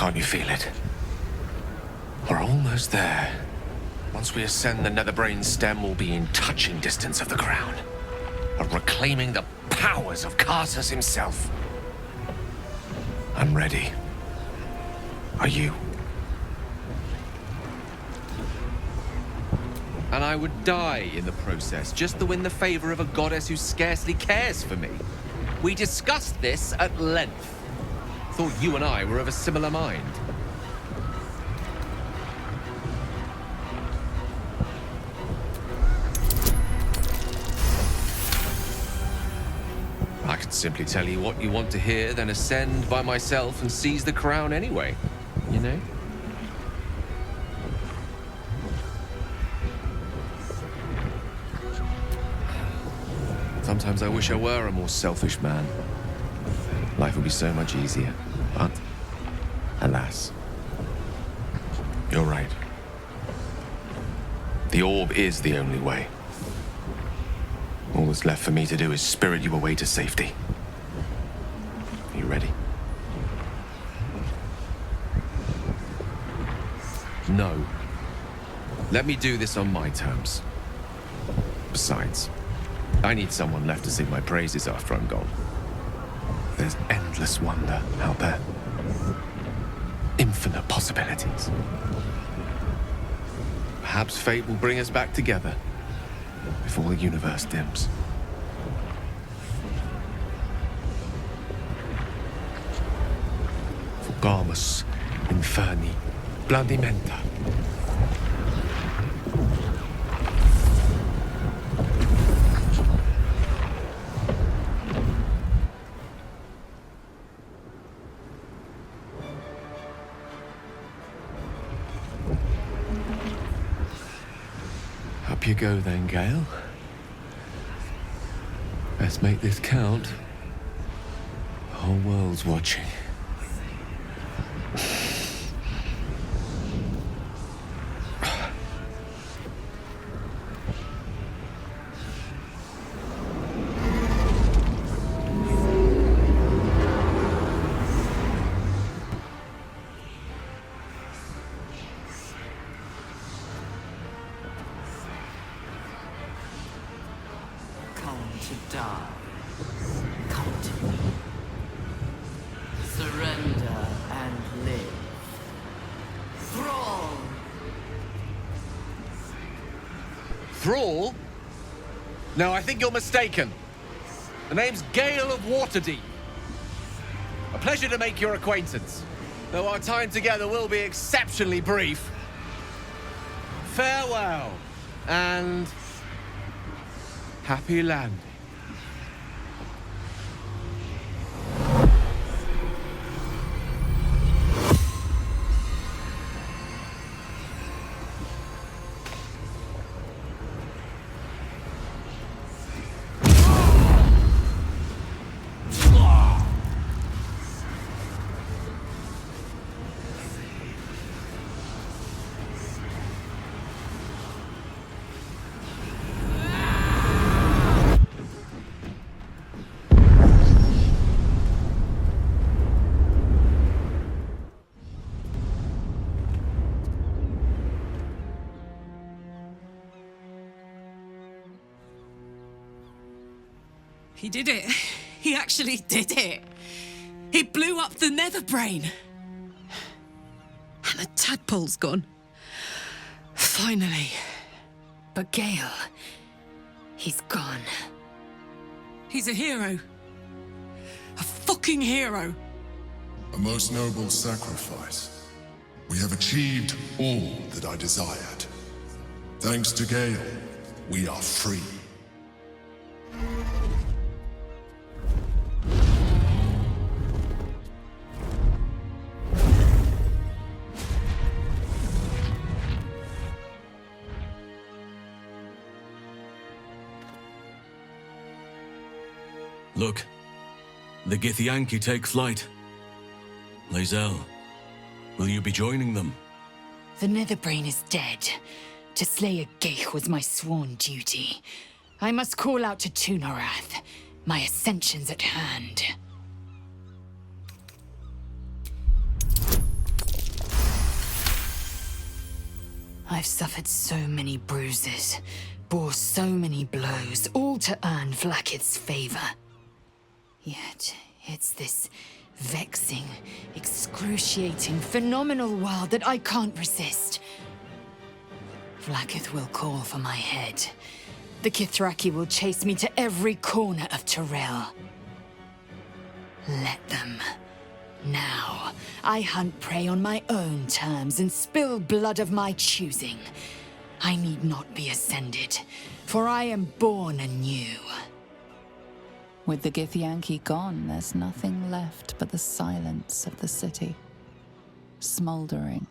Can't you feel it? We're almost there. Once we ascend the Netherbrain stem, we'll be in touching distance of the crown. Of reclaiming the powers of Karsus himself. I'm ready. Are you? And I would die in the process, just to win the favor of a goddess who scarcely cares for me. We discussed this at length. Thought you and I were of a similar mind. I could simply tell you what you want to hear, then ascend by myself and seize the crown anyway, you know? Sometimes I wish I were a more selfish man. Life would be so much easier, but alas. You're right. The orb is the only way. All that's left for me to do is spirit you away to safety. Are you ready? No. Let me do this on my terms. Besides, I need someone left to sing my praises after I'm gone. There's endless wonder out there. Infinite possibilities. Perhaps fate will bring us back together before the universe dims. Fugamus Inferni Blandimenta. Up you go then, Gale. Let's make this count. The whole world's watching. To die. Come to me. Surrender and live. Thrall! Thrall? No, I think you're mistaken. The name's Gale of Waterdeep. A pleasure to make your acquaintance, though our time together will be exceptionally brief. Farewell, and happy landing. He did it. He actually did it. He blew up the Netherbrain. And the tadpole's gone. Finally. But Gale, he's gone. He's a hero. A fucking hero. A most noble sacrifice. We have achieved all that I desired. Thanks to Gale, we are free. Look, the Githyanki take flight. Lae'zel, will you be joining them? The Netherbrain is dead. To slay a Geich was my sworn duty. I must call out to Tunorath. My ascension's at hand. I've suffered so many bruises, bore so many blows, all to earn Vlaakith's favor. Yet, it's this vexing, excruciating, phenomenal world that I can't resist. Vlaakith will call for my head. The Kithraki will chase me to every corner of Tyrell. Let them. Now, I hunt prey on my own terms and spill blood of my choosing. I need not be ascended, for I am born anew. With the Githyanki gone, there's nothing left but the silence of the city. Smoldering,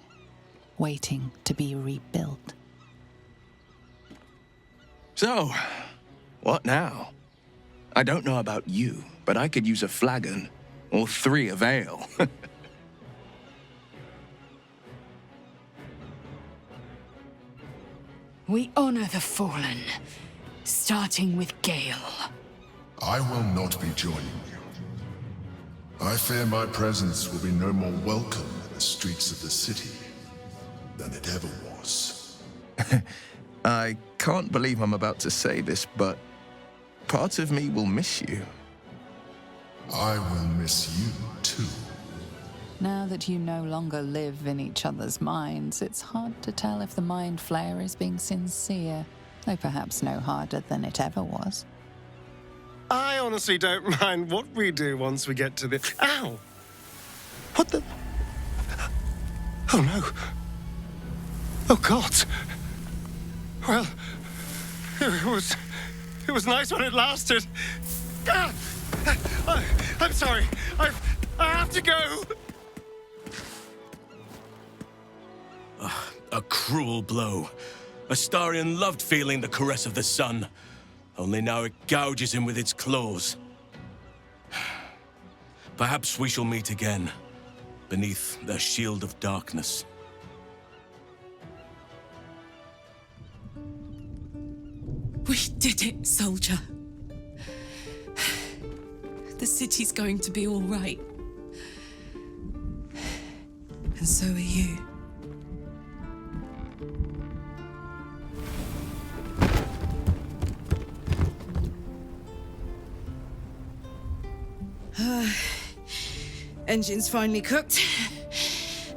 waiting to be rebuilt. So, what now? I don't know about you, but I could use a flagon, or 3 of ale. We honor the fallen, starting with Gale. I will not be joining you. I fear my presence will be no more welcome in the streets of the city than it ever was. I can't believe I'm about to say this, but part of me will miss you. I will miss you too. Now that you no longer live in each other's minds, it's hard to tell if the Mind Flayer is being sincere, though perhaps no harder than it ever was. I honestly don't mind what we do once we get to the... Ow! What the... Oh no. Oh God. Well, it was nice when it lasted. Ah! I'm sorry. I have to go. A cruel blow. Astarion loved feeling the caress of the sun. Only now it gouges him with its claws. Perhaps we shall meet again, beneath the shield of darkness. We did it, soldier. The city's going to be all right. And so are you. Engine's finally cooked.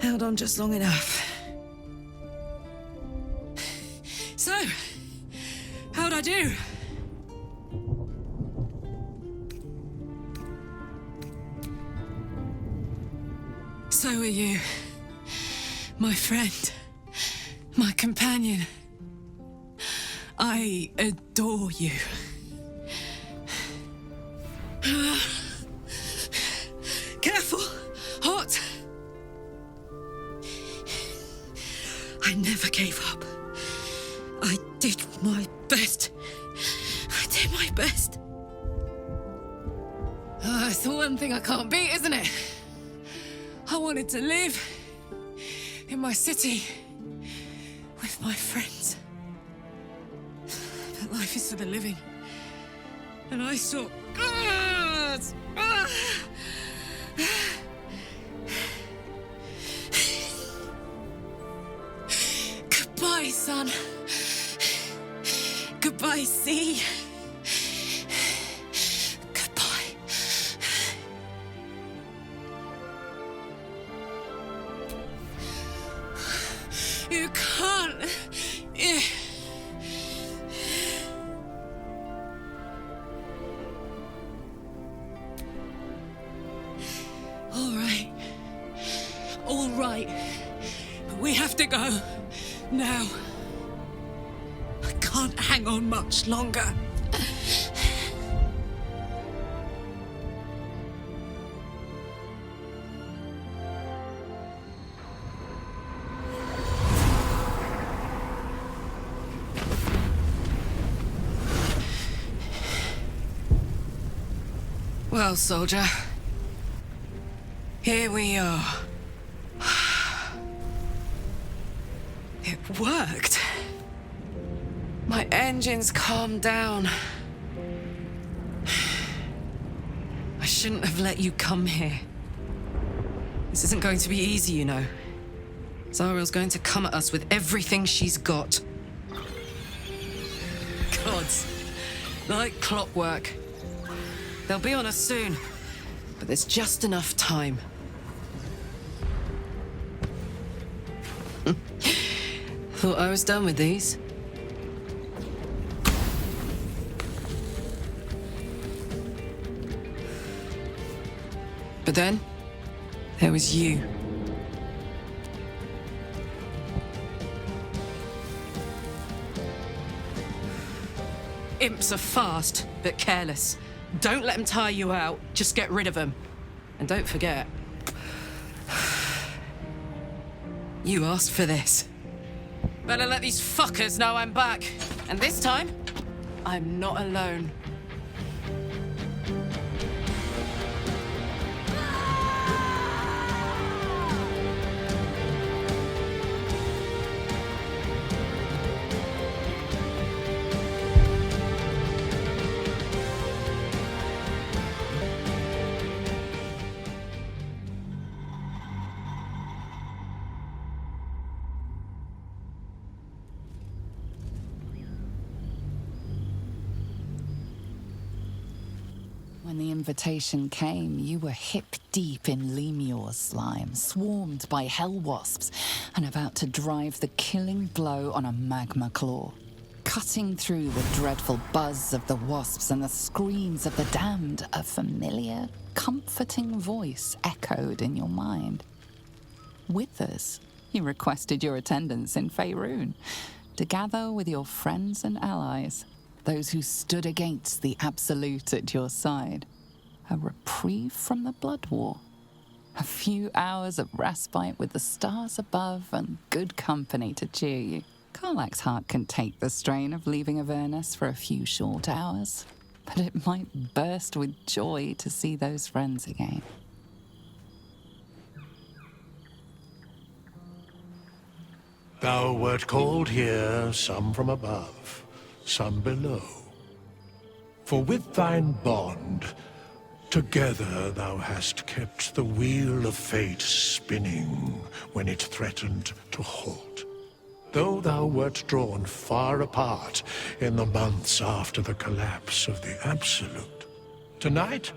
Held on just long enough. So, how'd I do? So are you. My friend. My companion. I adore you. Careful! Hot! I never gave up. I did my best. I did my best. It's the one thing I can't beat, isn't it? I wanted to live in my city with my friends. But life is for the living. And I saw... Goodbye, sun. Goodbye, sea. Goodbye. You can't. All right. But we have to go. Now. I can't hang on much longer. Well, soldier. Here we are. It worked. My engines calmed down. I shouldn't have let you come here. This isn't going to be easy, you know. Zariel's going to come at us with everything she's got. Gods. Like clockwork. They'll be on us soon, but there's just enough time. Thought I was done with these. But then, there was you. Imps are fast, but careless. Don't let them tire you out, just get rid of them. And don't forget, you asked for this. Better let these fuckers know I'm back. And this time, I'm not alone. When the invitation came, you were hip-deep in Lemure slime, swarmed by hell wasps, and about to drive the killing blow on a magma claw. Cutting through the dreadful buzz of the wasps and the screams of the damned, a familiar, comforting voice echoed in your mind. Withers, you requested your attendance in Faerun, to gather with your friends and allies, those who stood against the Absolute at your side. A reprieve from the Blood War. A few hours of respite with the stars above and good company to cheer you. Karlach's heart can take the strain of leaving Avernus for a few short hours, but it might burst with joy to see those friends again. Thou wert called here, some from above, some below. For with thine bond, together thou hast kept the wheel of fate spinning when it threatened to halt. Though thou wert drawn far apart in the months after the collapse of the Absolute, tonight,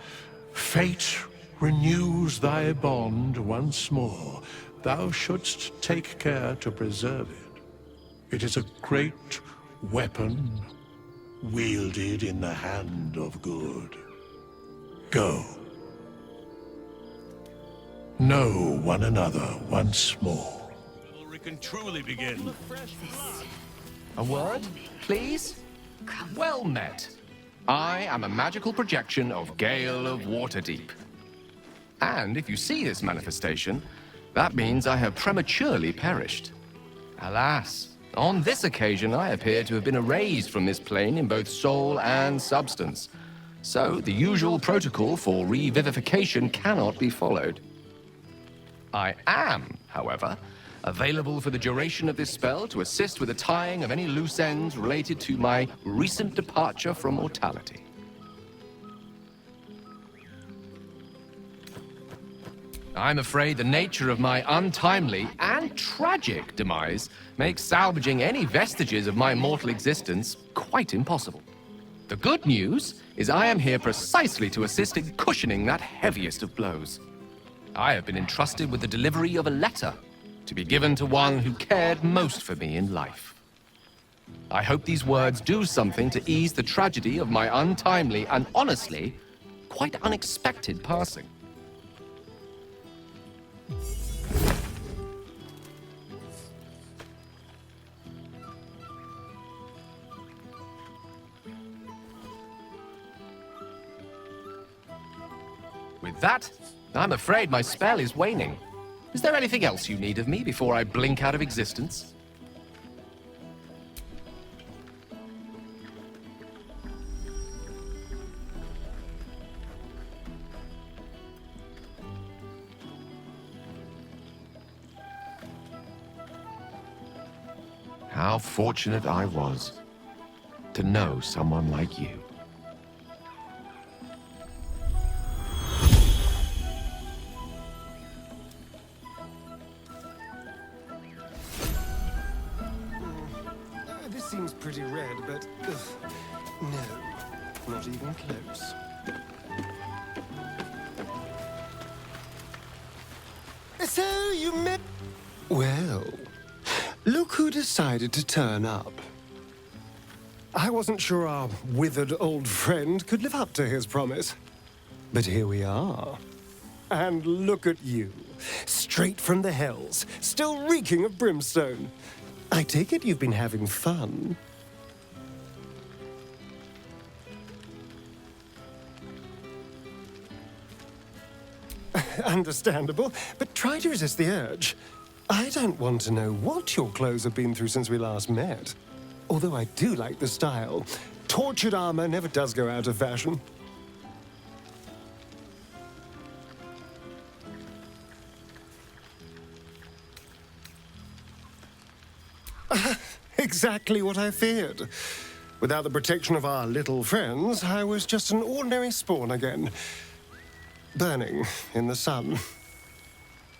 fate renews thy bond once more. Thou shouldst take care to preserve it. It is a great weapon wielded in the hand of good. Go. Know one another once more. We can truly begin. A word, please? Well met. I am a magical projection of Gale of Waterdeep. And if you see this manifestation, that means I have prematurely perished. Alas, on this occasion I appear to have been erased from this plane in both soul and substance. So the usual protocol for revivification cannot be followed. I am, however, available for the duration of this spell to assist with the tying of any loose ends related to my recent departure from mortality. I'm afraid the nature of my untimely and tragic demise makes salvaging any vestiges of my mortal existence quite impossible. The good news is I am here precisely to assist in cushioning that heaviest of blows. I have been entrusted with the delivery of a letter to be given to one who cared most for me in life. I hope these words do something to ease the tragedy of my untimely and honestly quite unexpected passing. With that, I'm afraid my spell is waning. Is there anything else you need of me before I blink out of existence? How fortunate I was to know someone like you. pretty red, but no, not even close. So you met... Well, look who decided to turn up. I wasn't sure our withered old friend could live up to his promise. But here we are. And look at you, straight from the hells, still reeking of brimstone. I take it you've been having fun. Understandable, but try to resist the urge. I don't want to know what your clothes have been through since we last met. Although I do like the style. Tortured armor never does go out of fashion. Exactly what I feared. Without the protection of our little friends, I was just an ordinary spawn again. Burning in the sun.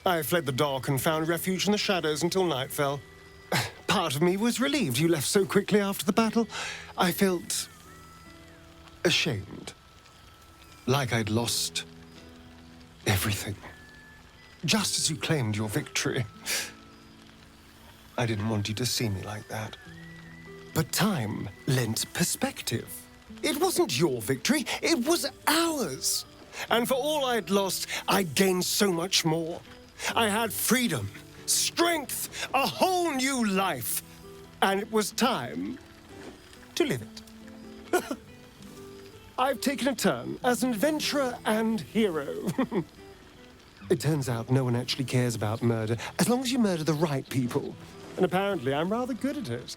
I fled the dock and found refuge in the shadows until night fell. Part of me was relieved you left so quickly after the battle. I felt ashamed. Like I'd lost everything. Just as you claimed your victory. I didn't want you to see me like that. But time lent perspective. It wasn't your victory, it was ours. And for all I'd lost, I'd gained so much more. I had freedom, strength, a whole new life. And it was time to live it. I've taken a turn as an adventurer and hero. It turns out no one actually cares about murder, as long as you murder the right people. And apparently I'm rather good at it.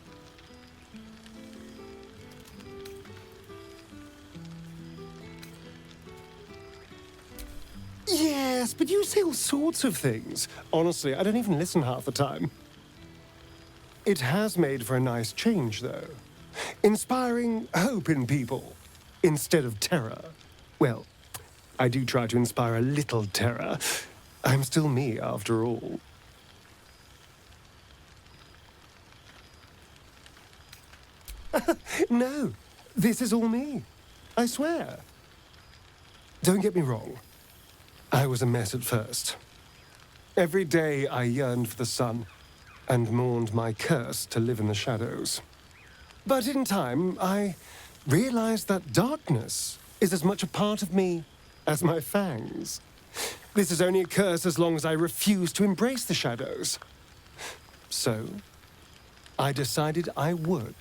Yes, but you say all sorts of things. Honestly, I don't even listen half the time. It has made for a nice change, though. Inspiring hope in people, instead of terror. Well, I do try to inspire a little terror. I'm still me, after all. No, this is all me. I swear. Don't get me wrong. I was a mess at first. Every day I yearned for the sun and mourned my curse to live in the shadows. But in time, I realized that darkness is as much a part of me as my fangs. This is only a curse as long as I refuse to embrace the shadows. So, I decided I would.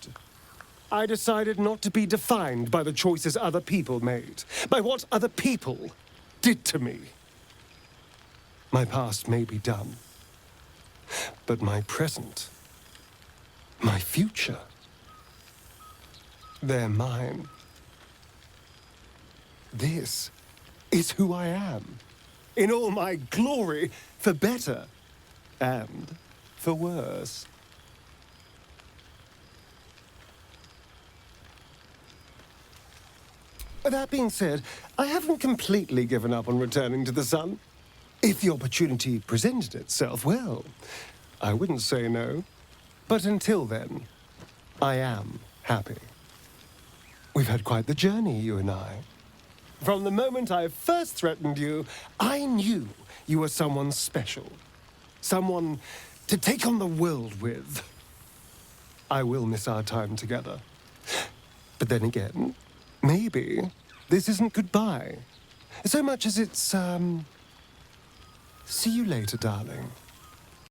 I decided not to be defined by the choices other people made, by what other people did to me. My past may be done, but my present, my future, they're mine. This is who I am, in all my glory, for better and for worse. That being said, I haven't completely given up on returning to the sun. If the opportunity presented itself, well, I wouldn't say no. But until then, I am happy. We've had quite the journey, you and I. From the moment I first threatened you, I knew you were someone special. Someone to take on the world with. I will miss our time together. But then again, maybe this isn't goodbye. So much as it's, see you later, darling.